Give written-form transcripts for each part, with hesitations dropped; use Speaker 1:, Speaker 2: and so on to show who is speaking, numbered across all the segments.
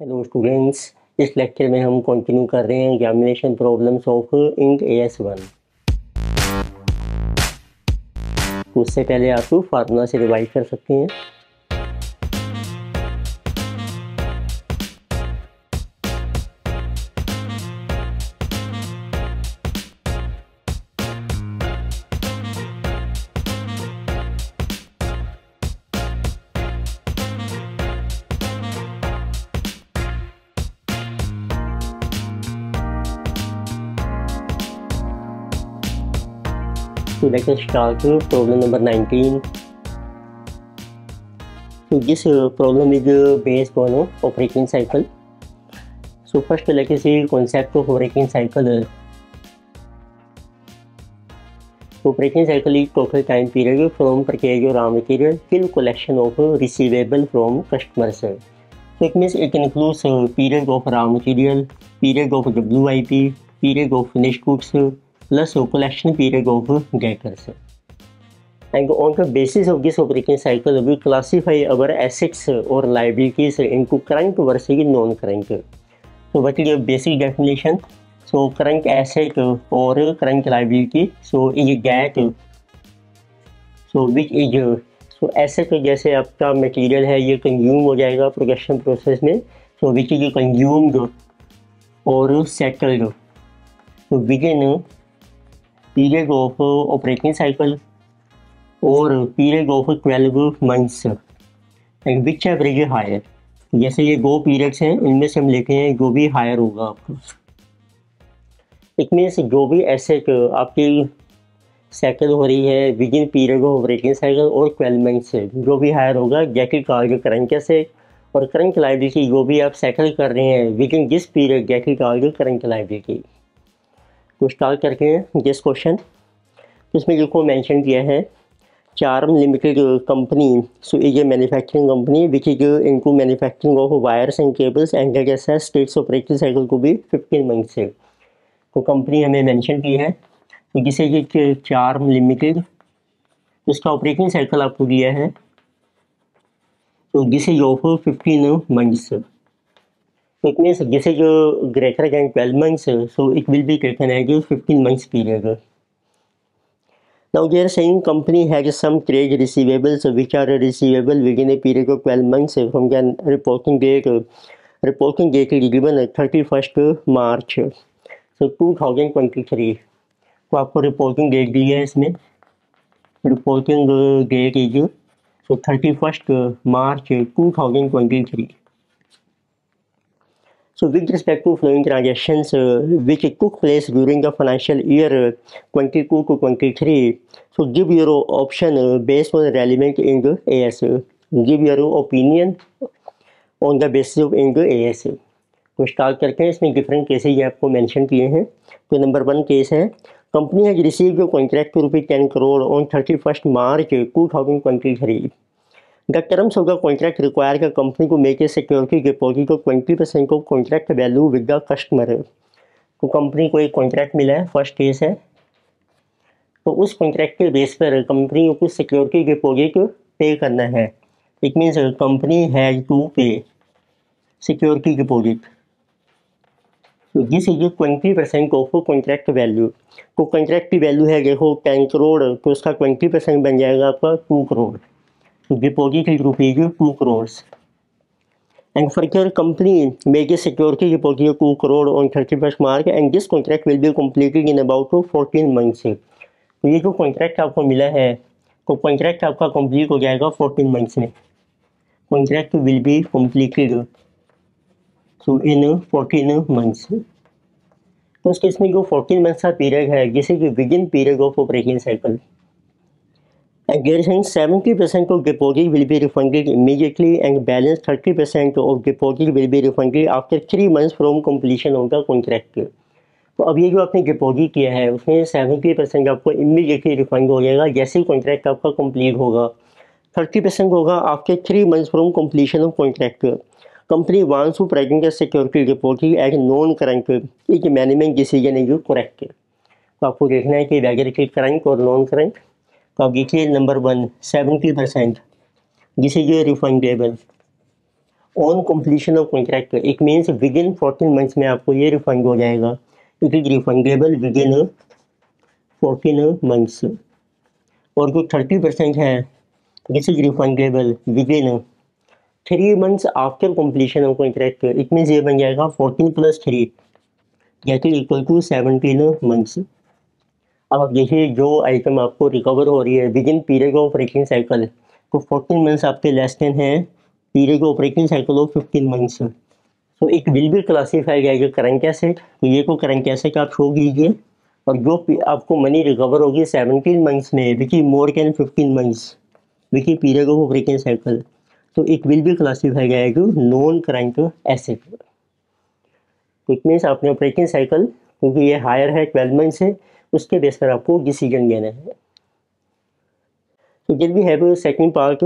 Speaker 1: Hello students. इस lecture में हम कंटिन्यू कर रहे हैं examination problems of ink AS1। तो उससे पहले आप फार्मूला से रिवाइज कर सकते हैं। So let us start problem number 19. So this problem is based on operating cycle. So first let us see concept of operating cycle. Operating cycle is total time period from purchase of raw material till collection of receivable from customers. So it means it includes period of raw material, period of WIP, period of finished goods, plus collection period of debtors. And on the basis of this operating cycle, we classify our assets or liabilities into current versus non-current. So what is the basic definition? So current asset or current liability, so is that so which is so asset जैसे आपका material है ये consume हो जाएगा production process में, so which is consumed और settled so within period of operating cycle or period of 12 months and which average higher. जैसे ये 2 पीरियड्स हैं इनमें से हम लेते हैं जो भी हायर होगा आपका। इट मीन्स जो भी एसेट आपकी सेटल हो रही है within period of operating cycle और 12 मंथ से जो भी हायर होगा गेट कार्ड करंट एसेट और करंट लायबिलिटी जो भी आप सेटल कर रहे हैं within this period get card current liability. तो स्टार्ट करते हैं दिस क्वेश्चन। तो इसमें जो मेंशन किया है charm limited company so is a manufacturing company which is into manufacturing of wires and cables and that has states operating cycle को भी 15 मंथ से। तो कंपनी हमें मेंशन की है तो जिसे ये चार्म लिमिटेड इसका ऑपरेटिंग साइकिल आपको दिया है तो दिस इज ऑफ 15 मंथ्स। तो it means this is greater than 12 months so it will be taken as 15 months period. Now they are saying company has some trade receivables which are receivable within a period of 12 months from the reporting date. Reporting date is given 31st March so 2023। तो आपको reporting date दी है इसमें reporting date is so 31st March 2023। So with respect to flowing transactions which took place during the financial year 22 to 23, so give your option based on relevant in the AS. Give your opinion on the basis of in the AS. तो start करते हैं। इसमें different cases ये आपको mention किए हैं। तो number 1 case है company has received contract ₹10 crore on 31st March 2023। The terms of the contract require the company to make a security deposit of 20% of contract value with the customer। तो company को एक contract मिला है, first case है। तो उस contract के base पर कंपनी को कुछ सिक्योरिटी डिपॉजिट पे करना है। It means company has to pay security deposit. तो this is 20% of contract value. तो कॉन्ट्रैक्ट की वैल्यू है देखो 10 करोड़ तो उसका 20% बन जाएगा आपका 2 crore. Deposit is rupees 2 crores and further company make a security deposit of 2 crore on 31st March and this contract will be completed in about 14 months। तो ये जो कॉन्ट्रैक्ट आपको मिला है तो कॉन्ट्रैक्ट आपका कंप्लीट हो जाएगा 14 मंथ्स में। Contract will be completed so in 14 months। तो इस केस में जो 14 मंथ्स का पीरियड है जिसे कि with in period of operating cycle and they are saying 70% of deposit will be refunded immediately and balance 30% of deposit will be refunded after 3 months from completion of the contract। तो अब ये जो आपने deposit किया है उसमें 70% आपको immediately refund हो जाएगा जैसे ही कॉन्ट्रैक्ट आपका कंप्लीट होगा। 30% होगा after 3 months from completion of contract. Company wants to present the security deposit as non current is management decision is correct. तो आपको देखना है कि वैगर के करंट और नॉन करंट। तो आप देखिए number 1 70% this is refundable on completion of contract, it means within 14 months में आपको ये रिफंड हो जाएगा। It is refundable within 14 months. और जो 30% है, this is refundable within 3 months after completion of contract. It means ये बन जाएगा 14 + 3 that is equal to 17 months. अब आप देखिए जो आइटम आपको रिकवर हो रही है within period of operating cycle, तो 14 मंथ्स आपके लेस देन है period of operating cycle of 15 months. तो it will be classified as current asset, तो ये को करंट एसेट आप शो कीजिए। और जो आपको मनी रिकवर होगी 17 मंथ्स में which is more than 15 months which is period of operating cycle, तो it will be classified as non current asset. तो इट मीन्स आपने ऑपरेटिंग साइकिल क्योंकि ये हायर है 12 मंथ से, उसके बेस पर आपको डिसीजन लेना है। तो then we have second part,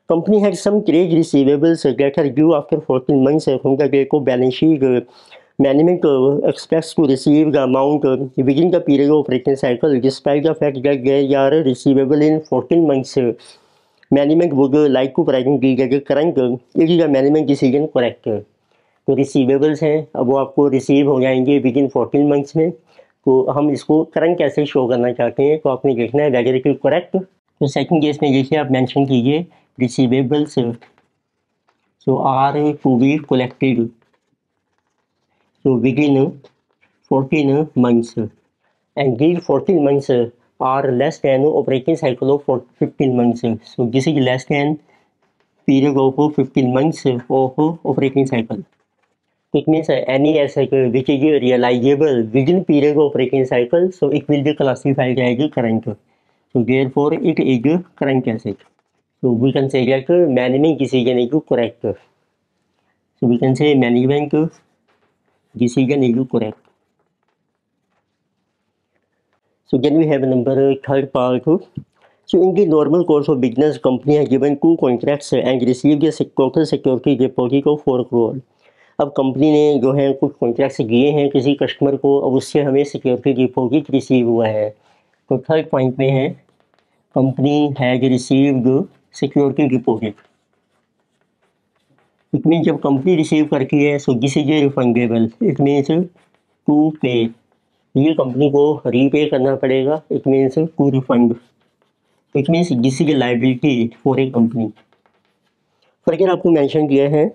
Speaker 1: company had some trade receivables that are due after 14 months from the date of balance sheet. Management expects to receive the amount within the period of operating cycle despite the fact that they are receivable in 14 months. Management would like to present the current is the management decision correct? तो receivables हैं, अब वो आपको receive हो जाएंगे with in 14 months में, तो हम इसको करंट कैसे शो करना चाहते हैं, तो आपने देखना है वेदर इट इज करेक्ट। तो सेकंड केस में देखिए आप मेंशन कीजिए receivables so are to be collected so within 14 months and these 14 months are less than operating cycle of 15 months, so this is less than period of 15 months of operating cycle. It means any asset which is realizable within period of operating cycle, so it will be classified as current, so therefore it is current asset. So we can say that management decision is correct, so we can say management decision is correct. So then we have number third part. So in the normal course of business, company has given 2 contracts and received a total security deposit of 4 crore. अब company ने जो है कुछ contracts दिए हैं किसी customer को, अब उससे हमें सिक्योरिटी डिपॉजिट रिसीव हुआ है। तो थर्ड पॉइंट में है company has received security deposit. It mean जब कंपनी रिसीव करती है so this is refundable, it means to pay, ये कंपनी को रीपे करना पड़ेगा, it means to refund, it means this is liability for a company. For अगर आपको mention किया है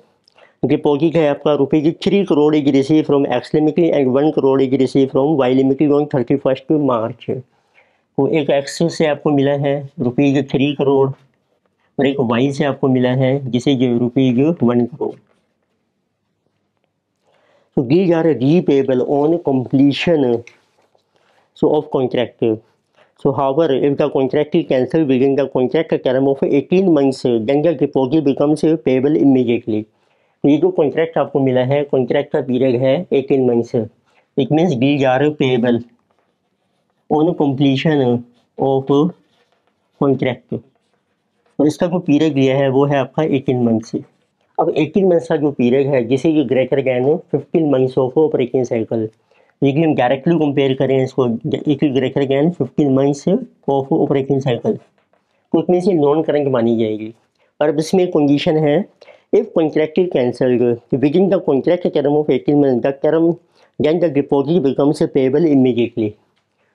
Speaker 1: डिपॉजिट है आपका ₹3 crore is receive from X limited and 1 crore is receive from Y limited on 31 March. तो एक एक्स से आपको मिला है ₹3 करोड़ और एक वाई से आपको मिला है जिसे ₹1 crore. So these are repayable on completion of contract. So however, if the contract is cancelled within the contract term of 18 months, then the deposit becomes payable immediately. ये जो कॉन्ट्रैक्ट आपको मिला है, कॉन्ट्रैक्ट का पीरियड है 18 months, it means these are payable on completion of contract। और इसका जो पीरियड दिया है वो है आपका 18 मंथ्स। अब 18 मंथ्स का जो पीरियड है जिसे कि greater than 15 months of operating cycle, लेकिन हम डायरेक्टली कंपेयर करें इसको, it is greater then 15 months of operating cycle, तो उसमें से नॉन करंट मानी जाएगी। और अब इसमें कंडीशन है if contract is cancelled within the contract term of 18 month the term then the deposit becomes payable immediately.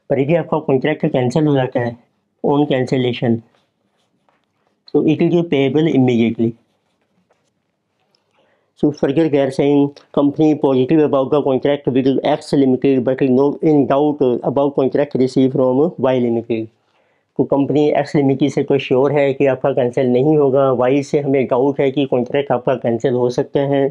Speaker 1: पर यदि आपका कॉन्ट्रैक्ट कैंसिल हो जाता है on cancellation, so it is payable immediately. So further they are saying company positive about the contract with X Limited but no in doubt about contract received from Y Limited. तो company X limited से तो sure है कि आपका cancel नहीं होगा, Y से हमें डाउट है कि कॉन्ट्रैक्ट आपका कैंसिल हो सकता है।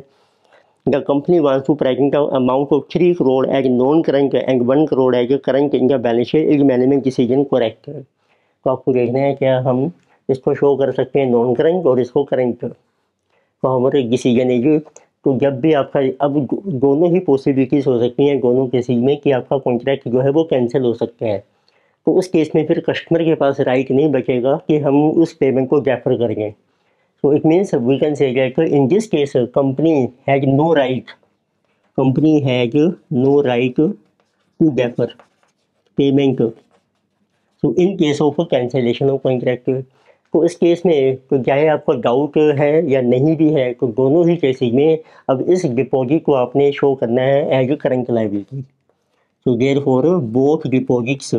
Speaker 1: The company wants to present amount of 3 crore as non current and 1 crore as current in the balance sheet, is management decision correct. तो आपको देखना है क्या हम इसको शो कर सकते हैं नॉन करंट और इसको करंट, तो हमारे डिसीजन है। तो जब भी आपका अब दोनों ही पॉसिबिलिटीज़ हो सकती हैं दोनों केसेज में कि आपका कॉन्ट्रैक्ट जो है वो कैंसिल हो सकता है, तो उस केस में फिर कस्टमर के पास राइट नहीं बचेगा कि हम उस पेमेंट को डेफर करेंगे। तो it means we can say that in this case company has no right, company has no right to defer payment. So in case of a cancellation of contract, तो इस केस में तो चाहे आपको doubt है या नहीं भी है, तो दोनों ही केसेस में अब इस डिपॉजिट को आपने शो करना है as a current liability. So therefore both deposits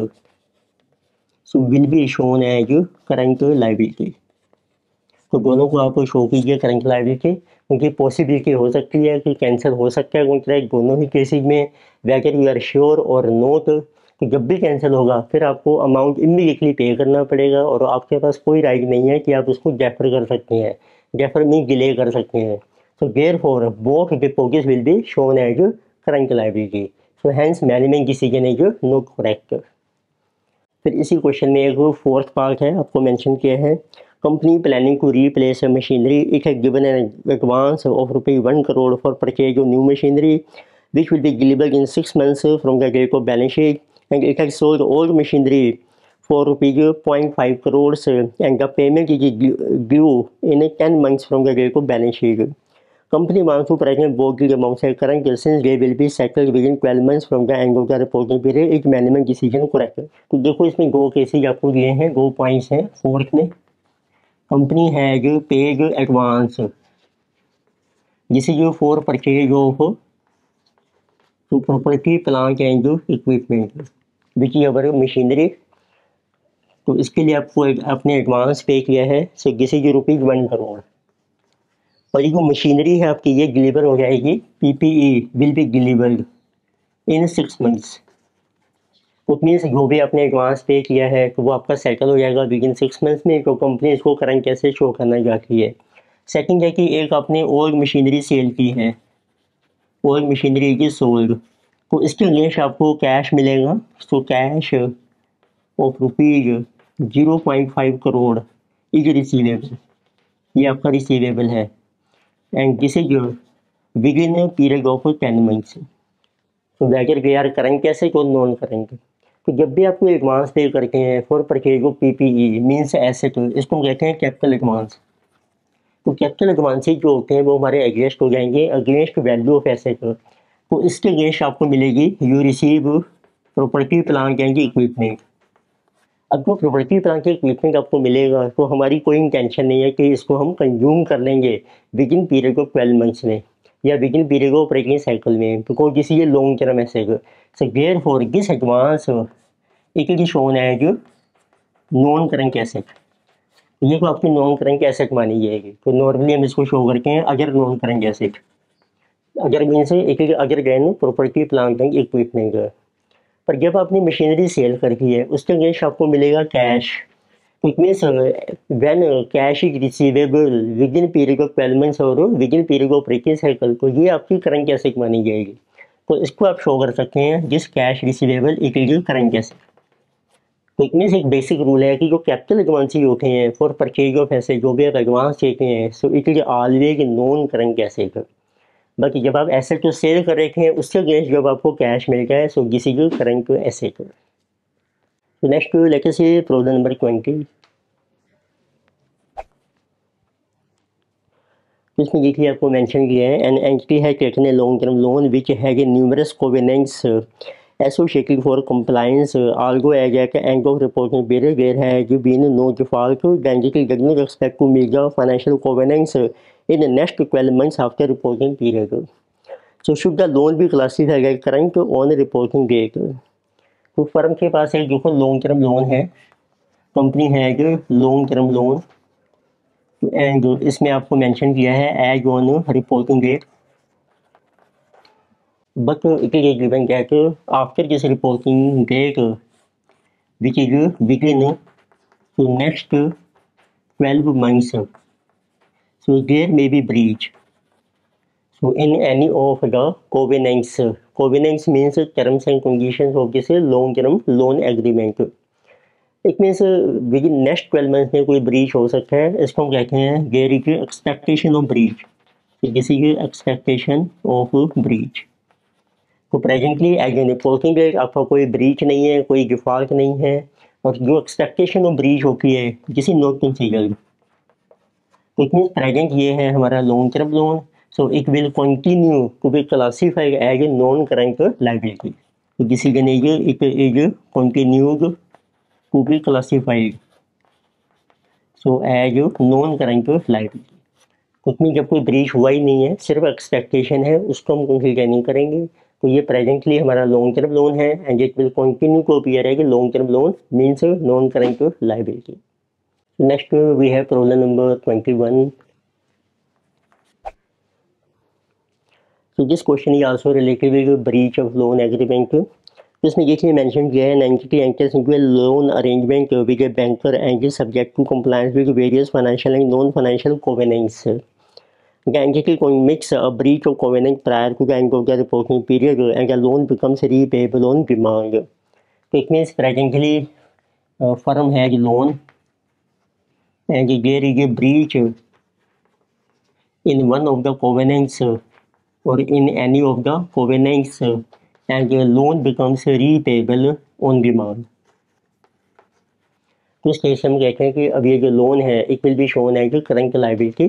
Speaker 1: will be shown as current liability. तो दोनों को आप शो कीजिए करंट लायबिलिटी, क्योंकि पॉसिबिलिटी हो सकती है कि कैंसिल हो सकता है कॉन्ट्रैक्ट दोनों ही केसेज में। वेदर यू आर श्योर और नोट, तो जब भी कैंसिल होगा फिर आपको अमाउंट इमीडिएटली पे करना पड़ेगा और आपके पास कोई राइट नहीं है कि आप उसको डेफर कर सकते हैं। डेफर मीन डिले कर सकते हैं। So therefore both deposits will be shown as current liability. So hence management decision is not correct. फिर इसी क्वेश्चन में एक फोर्थ पार्ट है, आपको मेंशन किया है company planning to replace machinery, it has given an advance of ₹1 crore for purchase of new machinery which will be delivered in 6 months from the date of balance sheet, and it has sold old machinery for ₹0.5 crores and the payment is due in 10 months from the date of balance sheet. Company wants to present both the amounts at current since they will be settled within 12 months from the end of the reporting period. Is management decision correct? तो देखो इसमें दो cases आपको दिए हैं, दो points हैं। Fourth में company has paid advance, this is for purchase of to property plant and equipment which is our machinery। तो इसके लिए आपको आपने एडवांस पे किया है, सो दिस इज ₹1 crore। और ये जो मशीनरी है आपकी ये डिलीवर हो जाएगी, PPE will be delivered in 6 months। तो मीन्स जो भी आपने एडवांस पे किया है तो वो आपका सेटल हो जाएगा विद इन 6 months में। तो कंपनी इसको करंट कैसे शो करना चाहती है। सेकंड है कि एक आपने ओल्ड मशीनरी सेल की है, ओल्ड मशीनरी की सोल्ड, तो इसके अगेंस्ट आपको कैश मिलेगा। तो cash of ₹0.5 crore is receivable, ये आपका रिसीवेबल है and this is within period of 10 months। तो वेदर वे आर करंट एसेट और नॉन करंट। तो जब भी आपको एडवांस पे करते हैं for purchase of PPE means asset, इसको कहते हैं कैपिटल एडवांस। तो कैपिटल एडवांसेज जो होते हैं वो हमारे अगेंस्ट हो जाएंगे, अगेंस्ट वैल्यू ऑफ एसेट। तो इसके अगेंस्ट आपको मिलेगी you receive property plant and equipment. अब जो प्रॉपर्टी प्लांट इक्विपमेंट आपको मिलेगा तो हमारी कोई इंटेंशन नहीं है कि इसको हम कंज्यूम कर लेंगे within period of 12 months में या within period of operating cycle में, because this is long term asset. So therefore this advance it is shown as non current asset. ये तो आपकी नॉन करंट एसेट मानी जाएगी। तो normally हम इसको शो करते हैं अगर नॉन करंट एसेट, अगर मीन से एक अगर gain property plant and equipment. पर जब आपने मशीनरी सेल कर दी है उसके अगेंस्ट आपको मिलेगा cash. It means when cash is receivable with in period of 12 months और with in period of operating cycle, तो ये आपकी करंट एसेट मानी जाएगी। तो इसको आप शो कर सकते हैं जिस cash receivable it is current asset. तो इट मीन्स एक बेसिक रूल है कि जो कैपिटल एडवांसेज होते हैं फॉर परचेज ऑफ एसेट, जो भी आप एडवांस देते हैं, so it is always non current asset. बाकी जब आप एसेट को सेल कर रहे हैं उसके अगेंस्ट जब आपको कैश मिल जाए सो दिस इज करंट एसेट। तो नेक्स्ट लेट अस सी प्रॉब्लम नंबर 20। इसमें देखिए आपको मेंशन किया है एन एंटिटी है taken a long term loan which has a numerous covenants associated for compliance although as at end of reporting period there has been no default, the entity does not expect to meet the financial covenants in the next 12 months after reporting period. So should the loan be classified as current on reporting date? तो firm के पास एक देखो long term loan है, company है जो long term loan, and इसमें आपको mention किया है as on reporting date, but it is given that after this reporting date which is within the next 12 months, so there may be breach. So in any of the covenants, covenants means terms and conditions of this long term loan agreement, it means within next 12 months में कोई breach हो सकता है। इसको हम कहते हैं there is expectation of breach, this is expectation of breach। तो presently as an reporting date आपका कोई ब्रीच नहीं है, कोई डिफॉल्ट नहीं है, और जो एक्सपेक्टेशन ऑफ ब्रीच होती है जिस नॉट कंसीडर्ड। तो इट मीन्स प्रेजेंट ये है हमारा long term loan, so it will continue to be classified as a non current liability. तो this is it is continued to be classified, so as non current liability. क्योंकि जब कोई breach हुआ ही नहीं है, सिर्फ एक्सपेक्टेशन है, उसको हम कंसीडर नहीं करेंगे। तो ये प्रेजेंटली हमारा लॉन्ग टर्म लोन है and it will continue to appear है कि long term loan means non current liability. Next we have problem number 21। So this question is also related with breach of loan agreement. इसमें ये चीज़ mention किया है, an entity enters into a loan arrangement with a banker and is subject to compliance with various financial and non-financial covenants. The entity commits a breach of covenant prior to the end of the reporting period and the loan becomes repayable on demand. So it means presently firm has loan and there is a breach in one of the covenants or in any of the covenants and the loan becomes repayable on demand. तो इस case में हम कहते हैं कि अब ये जो लोन है it will be shown as current liability,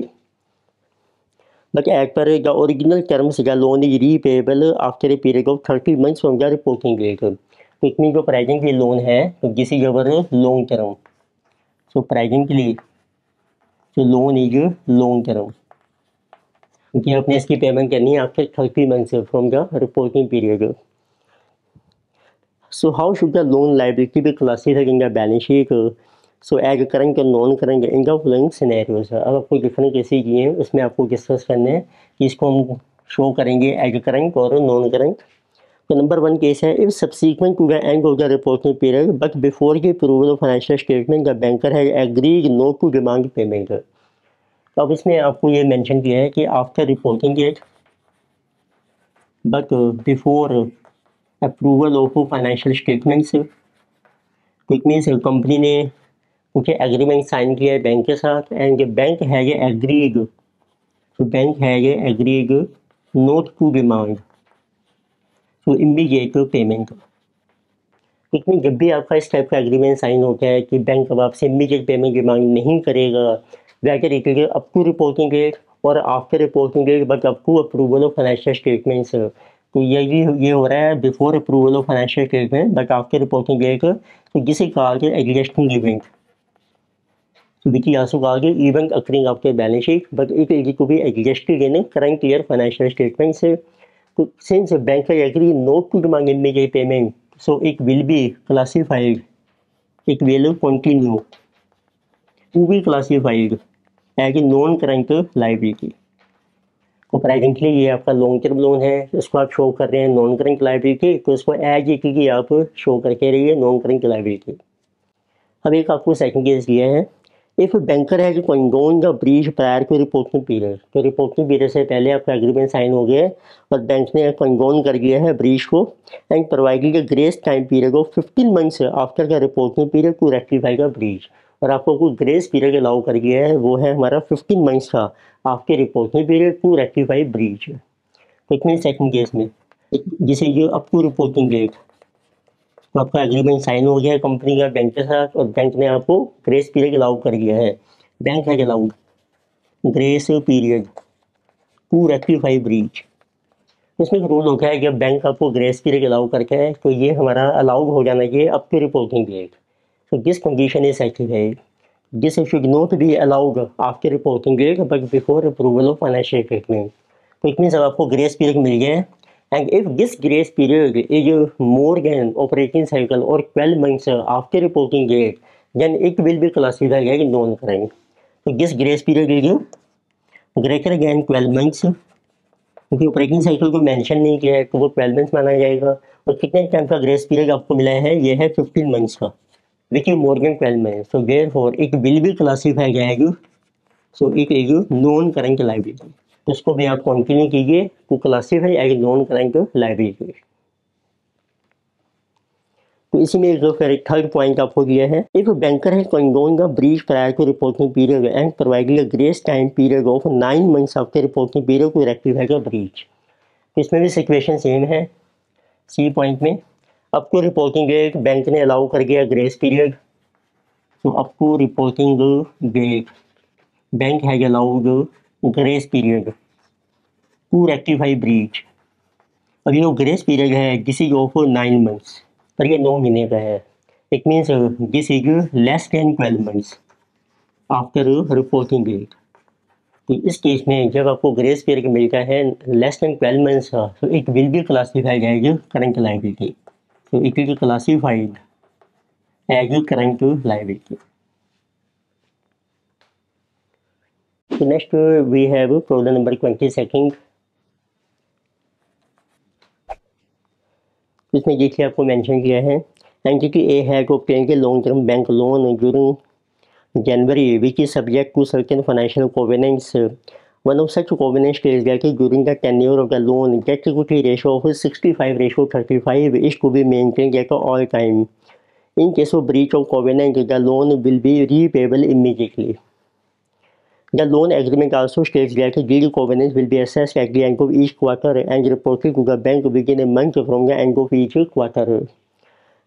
Speaker 1: but as per the original terms the loan is repayable after a period of 30 months from the reporting date. तो इतनी जो प्रेजेंटली लोन है तो this is our long term. So presently जो loan is long term, क्योंकि आपने इसकी payment करनी है after 30 months from the reporting period. So how should the loan liability be classified in the balance sheet? So as current और non current in the following scenarios. अब आपको different cases दिए हैं, उसमें आपको डिस्कस करना है कि इसको हम शो करेंगे एज करंट और नॉन करंट। तो नंबर 1 केस है, if subsequent to the end of the reporting period but before the approval of financial statement the banker has agreed not to demand payment. तो अब इसमें आपको ये mention किया है कि after reporting date but before approval of financial statements. तो it means company ने कुछ एग्रीमेंट साइन किया है बैंक के साथ एंड बैंक हैज एग्रीड, तो bank has agreed not to demand तो इमीडिएट पेमेंट। लेकिन जब भी आपका इस टाइप का एग्रीमेंट साइन होता है कि बैंक अब आपसे इमीडिएट पेमेंट डिमांड नहीं करेगा, वैसे it up to reporting date और after reporting date but up to approval of financial statements. तो ये हो रहा है before approval of financial statement but after reporting date. तो जिसे कहा गया existing event, which is also called event occurring after balance sheet, but it is to be existed in current year financial statements. So since the bank has agreed not to demand immediate payment, so it will be classified, it will continue to be classified as a non-current liability. तो presently ये आपका long term loan है, इसको आप show कर रहे हैं non current liability, तो इसको एज इट की आप शो करके रहिए नॉन करंट लायबिलिटी। अब एक आपको सेकंड केस दिया है, इफ बैंकर है कि condone the breach prior to reporting period. तो रिपोर्टिंग पीरियड से पहले आपका एग्रीमेंट साइन हो गया है और बैंक ने कंडोन कर दिया है ब्रीच को and provided a grace time period of 15 months after the reporting period to rectify the breach. और आपको कोई ग्रेस पीरियड अलाउ कर दिया है, वो है हमारा 15 months का after reporting period to rectify breach. तो इट मीन सेकंड केस में जिसे ये अप टू रिपोर्टिंग डेट, तो आपका एग्रीमेंट साइन हो गया है कंपनी का बैंक के साथ और बैंक ने आपको ग्रेस पीरियड अलाउ कर दिया है। Bank has allowed grace period to rectify breach. इसमें एक रूल होता है कि बैंक आपको ग्रेस पीरियड अलाउ करके है तो ये हमारा अलाउड हो जाना चाहिए up to reporting date. So this condition is satisfied. This should not be allowed after reporting date but before approval of financial statement. तो it means अब आपको ग्रेस पीरियड मिल गया है and if this grace period is more than operating cycle or 12 months after reporting date then it will be classified as non-current. तो this grace period is greater than 12 months, क्योंकि operating cycle को mention नहीं किया है तो वो 12 months माना जाएगा। और कितने टाइम का ग्रेस पीरियड आपको मिला है, ये है 15 months का, which is more than 12 months. So therefore it will be classified as, so it is non-current liability. इसको भी आप कंटिन्यू कीजिए to classify as non current liability. तो इसी में जो फिर थर्ड पॉइंट आपको दिया है, इफ बैंकर है condone the breach prior to reporting period and provided a grace time period of 9 months after reporting period to rectify the breach. इसमें भी सिचुएशन सेम है। सी पॉइंट में up to reporting date bank ने allow कर दिया grace period, तो up to reporting date bank has allowed grace period to rectify breach. और ये जो ग्रेस पीरियड है दिस इज ऑफ 9 months, पर ये 9 महीने का है। It means this is less than 12 months। After reporting date. तो इस केस में जब आपको ग्रेस पीरियड मिलता है लेस देन 12 मंथ्स का, तो it will be classified as current liability. तो it will be classified as current liability. So next we have problem number 22। इसमें देखिए आपको मेंशन किया है entity A had obtained a long term bank loan during January which is subject to certain financial covenants. One of such covenants states that during the tenure of the loan debt equity ratio of 65:35 is to be maintained at all time. In case of breach of covenant, the loan will be repayable immediately. The loan agreement also states that deed covenants will be assessed at the end of each quarter and reported to the bank within a month from the end of each quarter.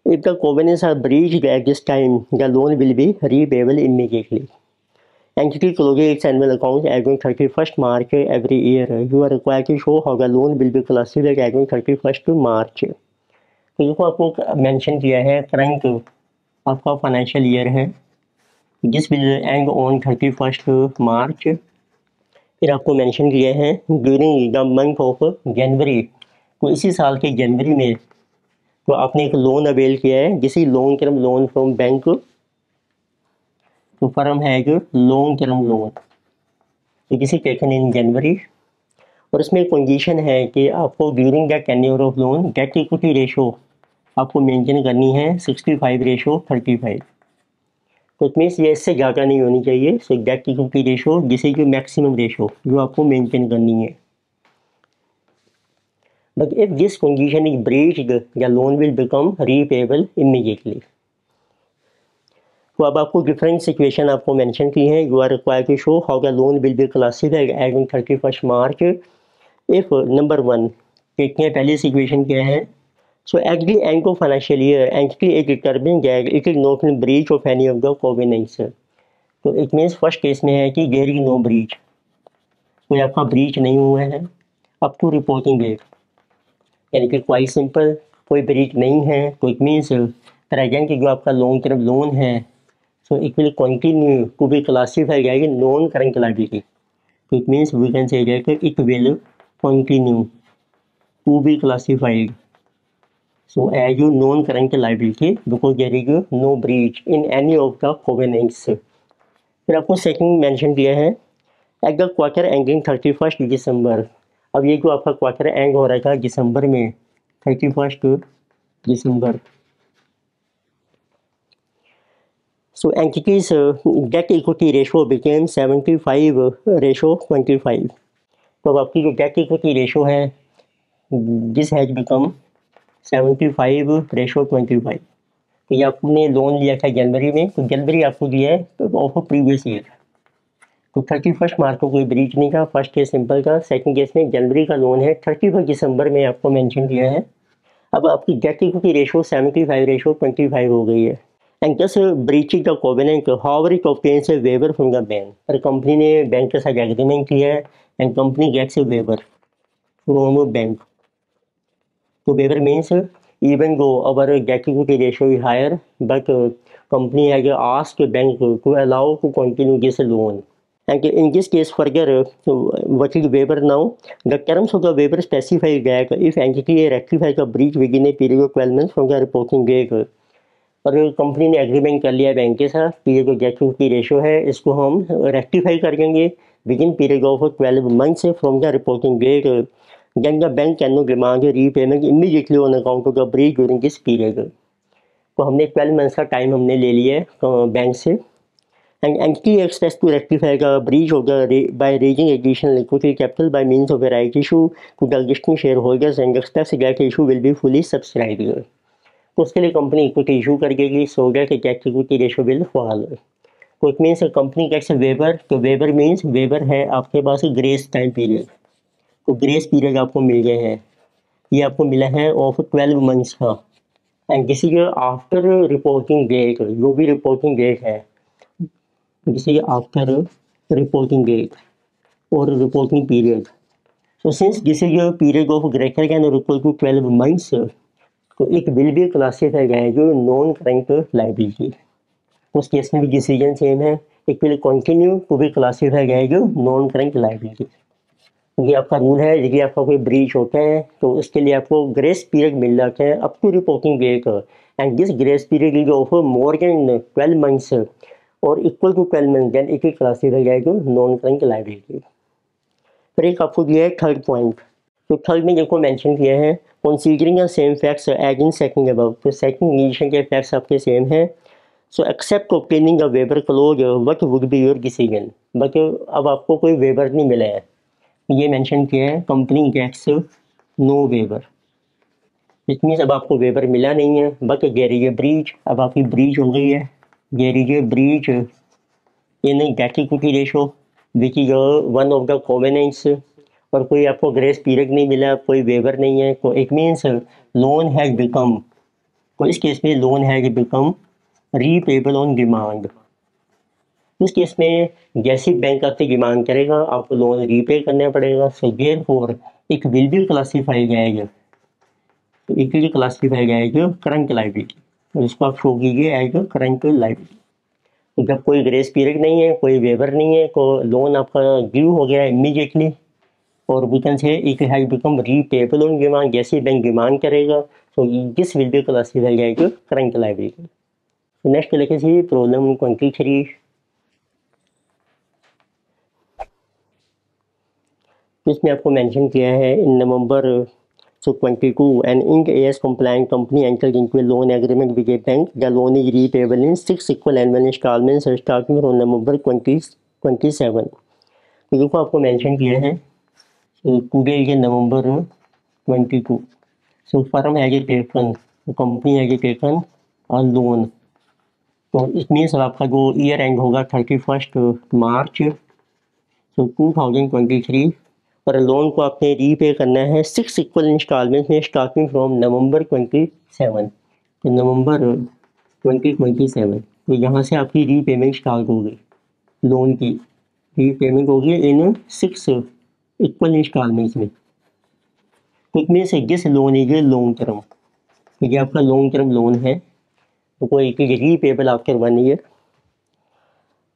Speaker 1: If the covenants are breached at this time, the loan will be repayable immediately. Entity closes its annual accounts as on 31st March every year. You are required to show how the loan will be classified as on 31st March. तो देखो आपको mention किया है current आपका financial year है, this will and on 31st मार्च। फिर आपको mention किया है during the month of January, तो इसी साल के जनवरी में तो आपने एक लोन अवेल किया है जिसे long term loan from bank, तो फर्म है जो लॉन्ग टर्म लोन, तो जिसे टेकन इन जनवरी। और इसमें कंडीशन है कि आपको during the tenure of loan date equity ratio आपको मेंटेन करनी है 65:35। तो इट मीन्स ये इससे ज़्यादा नहीं होनी चाहिए। सो डेट इक्विटी रेशो जिसे जो मैक्सिमम रेशो जो आपको मेंटेन करनी है। But if this condition is breached the loan will become repayable immediately. तो अब आपको डिफरेंट सिचुएशन आपको मेंशन की है। You are required to show how the loan will be classified as on 31st March. इफ number 1 देखते हैं पहली सिचुएशन क्या है। So at the end of financial year, entity is determined that it is not in breach of any of the covenants. तो it means first case में है कि there is no breach, कोई आपका ब्रीच नहीं हुआ है अप टू रिपोर्टिंग डेट, यानी कि क्वाइट सिंपल कोई ब्रीच नहीं है। तो इट मीन्स प्रेजेंट जो आपका लॉन्ग टर्म लोन है so it will continue to be classified as non current liability. तो it means we can say that it will continue to be classified so as you non-current liability because there is no breach in any of the covenants। फिर आपको second mention किया है at the quarter ending 31st दिसंबर। अब ये जो आपका quarter and हो रहा था दिसंबर में 31st दिसंबर, so entities debt equity ratio became 75:25। तो अब आपकी जो डेट इक्विटी रेशो है दिस हैज बिकम 75:25। तो ये आपने लोन लिया था जनवरी में, तो जनवरी आपको दिया है ऑफ प्रीवियस ईयर। तो 31st मार्च को कोई ब्रीच नहीं था, फर्स्ट केस सिंपल था। सेकंड केस में जनवरी का लोन है 31 दिसंबर में आपको मेंशन किया है। अब आपकी डेट इक्विटी रेशो 75:25 हो गई है। And just breaching the covenant however it obtains a waiver from the bank. पर कंपनी ने बैंक के साथ एग्रीमेंट किया है and company gets a waiver from bank. So waiver means even though our debt equity ratio is higher, but company has asked bank to allow to continue this loan. And in this case further, what is waiver now? The terms of the waiver specify that if entity rectifies a breach within a period of 12 months from the reporting date, और company ने agreement कर लिया bank के साथ कि ये जो date equity ratio है इसको हम रेक्टिफाई कर देंगे within period of 12 months from the reporting date. Then the bank cannot demand a repayment immediately on account of the breach during this period। तो हमने 12 मंथ्स का टाइम हमने ले लिया है बैंक से। And entity expects to rectify the breach of the by raising additional equity capital by means of a right issue to the existing shareholders and expects that issue will be fully subscribed. तो उसके लिए company equity issue कर देगी so that debt equity ratio will fall. तो it means company gets waiver. तो waiver means waiver है आपके पास ग्रेस टाइम पीरियड। तो ग्रेस पीरियड आपको मिल गए हैं, ये आपको मिला है ऑफ 12 मंथ्स का। And this is after reporting date, जो भी रिपोर्टिंग डेट है this is after reporting date और reporting period. So since this is period of greater than or equal to 12 months, तो it will be classified as non current liability. उस case में भी decision same है it will continue to be classified as non current liability. ये आपका rule है, यदि आपका कोई ब्रीच होता है तो उसके लिए आपको ग्रेस पीरियड मिल जाता है up to reporting date, and this grace period is of more than 12 months or equal to 12 month, then it is classified as non current liability. फिर एक आपको दिया है थर्ड पॉइंट। तो थर्ड में देखो मेंशन किया है considering the same facts as in second above. तो सेकंड कंडीशन के फैक्ट्स आपके सेम हैं। So except obtaining a waiver clause what would be your decision. But अब आपको कोई वेबर नहीं मिला है, ये मेंशन किया है company gets no waiver. It means अब आपको वेबर मिला नहीं है, but there is a breach. अब आपकी ब्रीच हो गई है, there is a breach in debt equity ratio which is one of the covenants, और कोई आपको ग्रेस पीरियड नहीं मिला, कोई वेबर नहीं है, तो it means loan has become, तो इस केस में loan has become repayable on demand. उस केस में जैसे बैंक आपसे डिमांड करेगा आपको लोन रीपे करना पड़ेगा। So therefore it will be classified as, तो it will classified as current liability, तो इसको आप शो कीजिए एज करंट लायबिलिटी। तो जब कोई ग्रेस पीरियड नहीं है, कोई वेबर नहीं है, तो लोन आपका ड्यू हो गया इमीडिएटली, और we can say it has become repayable on demand. जैसे बैंक डिमांड करेगा तो this will be classified as current liability. Next लेके सी प्रॉब्लम 23। इसमें आपको मेंशन किया है in November 22 an Ind AS compliant company entered into a loan agreement with a bank. The loan is repayable in 6 equal annual installments starting from November 27। तो देखो आपको mention किया है today is November 22। So firm has a taken, company has a taken a loan. तो it means आपका जो year and होगा 31 मार्च 2023, और लोन को आपने रीपे करना है 6 इक्वल इंस्टॉलमेंट में स्टार्टिंग फ्रॉम नवंबर 27। तो नवंबर 2027, तो यहाँ से आपकी रीपेमेंट स्टार्ट होगी, लोन की रीपेमेंट होगी इन 6 इक्वल इंस्टॉलमेंट्स में। तो it means this loan is long term, तो ये आपका लॉन्ग टर्म लोन है, तो कोई रीपेबल आफ्टर 1 ईयर।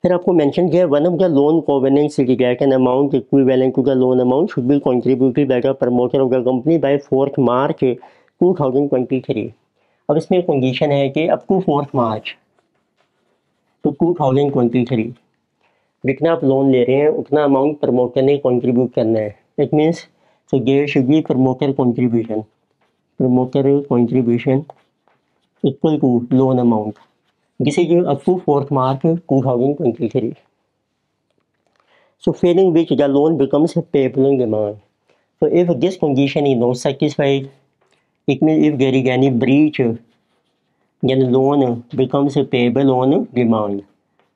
Speaker 1: फिर आपको मेंशन किया one of the loan covenants that an amount equivalent to the loan amount should be contributed by the promoter of the company by 4 March 2023। अब इसमें condition है कि अप टू 4 मार्च तो 2023 जितना आप लोन ले रहे हैं उतना अमाउंट प्रमोटर ने कंट्रीब्यूट करना है। It means so there should be promoter contribution equal to loan amount. This is up to 4th March 2023. So failing which the loan becomes payable on demand. So if this condition is not satisfied, it means if there is any breach, then loan becomes payable on demand.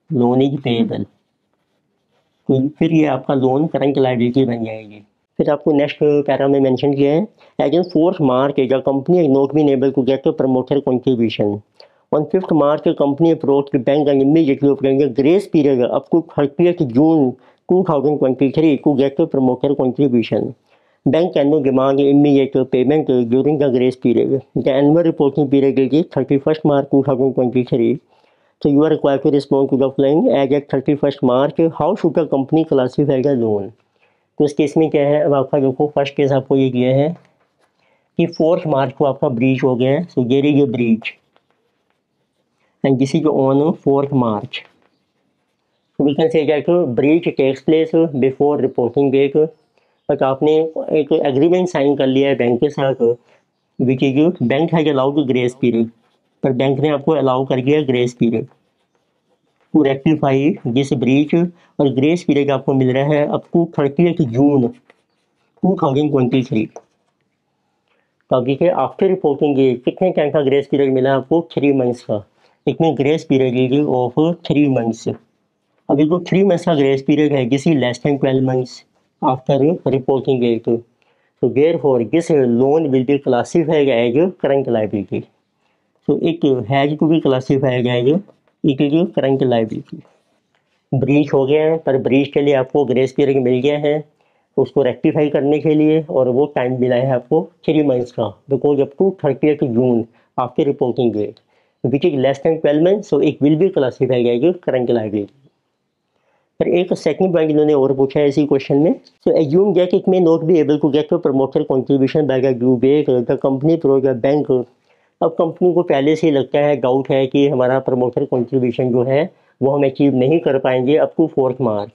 Speaker 1: Loan is payable. तो फिर ये आपका loan current liability बन जाएगी। फिर आपको next para में mention किया है as on 4th March the company has not been able to get promoter contribution. On 5th March company approach the bank and immediately offering a grace period up to 30th June 2023 to get promoter contribution. Bank can not demand immediate payment during the grace period. The annual reporting period is 31st March 2023। So you are required to respond to the following as at 31st March. How should the company classify the loan? तो इस case में क्या है, अब आपका देखो first case आपको ये किया है कि 4th मार्च को आपका ब्रीच हो गया है। So there is a breach and this is on 4th March. We can say that breach takes place before reporting date. But आपने एक एग्रीमेंट साइन कर लिया है बैंक के साथ which is bank has allowed grace period, पर bank ने आपको अलाउ कर दिया grace period to rectify this breach, और ग्रेस पीरियड आपको मिल रहा है अप टू 30th जून 2023। तो अब देखिए आफ्टर रिपोर्टिंग डेट कितने टाइम का ग्रेस पीरियड मिला आपको, 3 मंथ्स का। इतने grace period is of 3 months. अभी तो 3 मंथ्स का ग्रेस पीरियड है, this is less than 12 months after reporting date. So therefore this loan will be classified as current liability. So it has to be classified as it is current liability. Breach हो गया है, पर breach के लिए आपको grace period मिल गया है उसको रेक्टिफाई करने के लिए, और वो टाइम मिला है आपको 3 मंथ्स का, because up to 30th June after reporting date which is less than 12 months, so it will be classified as current liability. पर एक सेकंड पॉइंट इन्होंने और पूछा है इसी क्वेश्चन में। So assume that it may not be able to get promoter contribution by the due date the company provide the bank. अब company को पहले से ही लगता है, डाउट है कि हमारा प्रमोटर कंट्रीब्यूशन जो है वो हम अचीव नहीं कर पाएंगे अप टू 4 मार्च।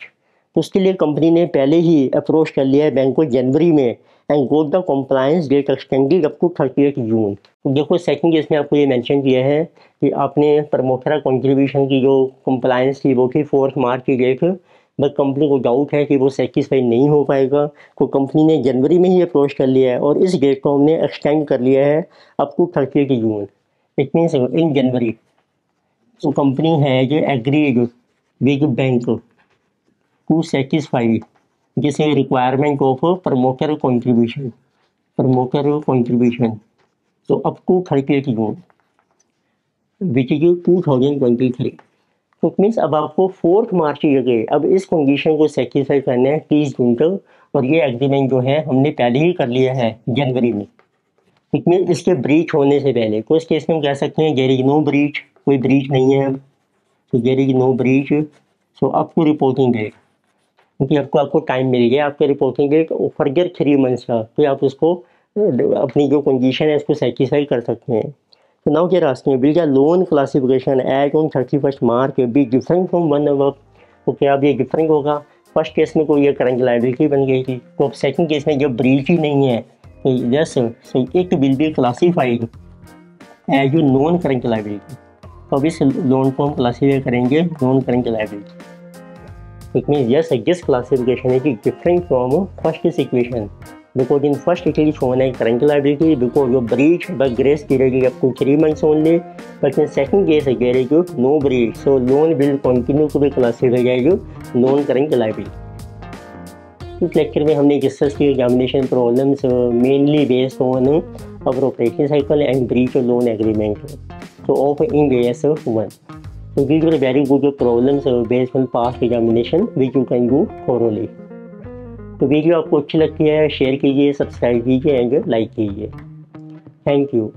Speaker 1: तो उसके लिए कंपनी ने पहले ही अप्रोच कर लिया है बैंक को जनवरी में and got the compliance date extended up to 30 June. तो देखो सेकंड केस में आपको ये मेंशन किया है कि आपने प्रमोटर कंट्रीब्यूशन की जो कंप्लायंस थी वो थी 4 मार्च की डेट, बट कंपनी को डाउट है कि वो सेटिस्फाई नहीं हो पाएगा, तो कंपनी ने जनवरी में ही अप्रोच कर लिया है और इस डेट को हमने एक्सटेंड कर लिया है up to 30 June. It means in January. तो कंपनी है जो agreed with bank to satisfy this requirement of promoter contribution so up to 30 June which is 2023। तो मीन्स अब आपको 4 मार्च की जगह अब इस कंडीशन को सेटिस्फाई करना है 30 जून तक, और ये एग्रीमेंट जो है हमने पहले ही कर लिया है जनवरी में। इट मीन्स इसके ब्रीच होने से पहले, तो इस केस में हम कह सकते हैं देयर इज नो ब्रीच, कोई ब्रीच नहीं है। तो there is no breach so up to reporting date, क्योंकि आपको टाइम मिल गया आपके रिपोर्टिंग डेट फर्दर 3 मंथ्स का, तो आप उसको अपनी जो कंडीशन है इसको सेटिस्फाई कर सकते हैं। तो नाउ क्या रास्ते हैं, will the loan classification as on 31 March be different from one above. तो क्या अब ये डिफरेंट होगा? फर्स्ट केस में कोई ये करंट लायबिलिटी बन गई थी, तो अब सेकंड केस में जब ब्रीच ही नहीं है तो yes so it will be classified as you non current liability. तो अब इस लोन को हम क्लासीफाई करेंगे non current liability. It means yes this classification is different from first equation because in first it is shown as current liability because your breach by grace period is up to 3 months only, but in second case there is no breach, so loan will continue to be classified as non current liability। इस lecture में हमने discuss की examination problems mainly based on appropriation cycle and breach of loan agreement so of Ind AS 1। so these were very good problems based on past examination which you can do thoroughly। तो video आपको अच्छी लगती है share कीजिए, subscribe कीजिए and like कीजिए। Thank you.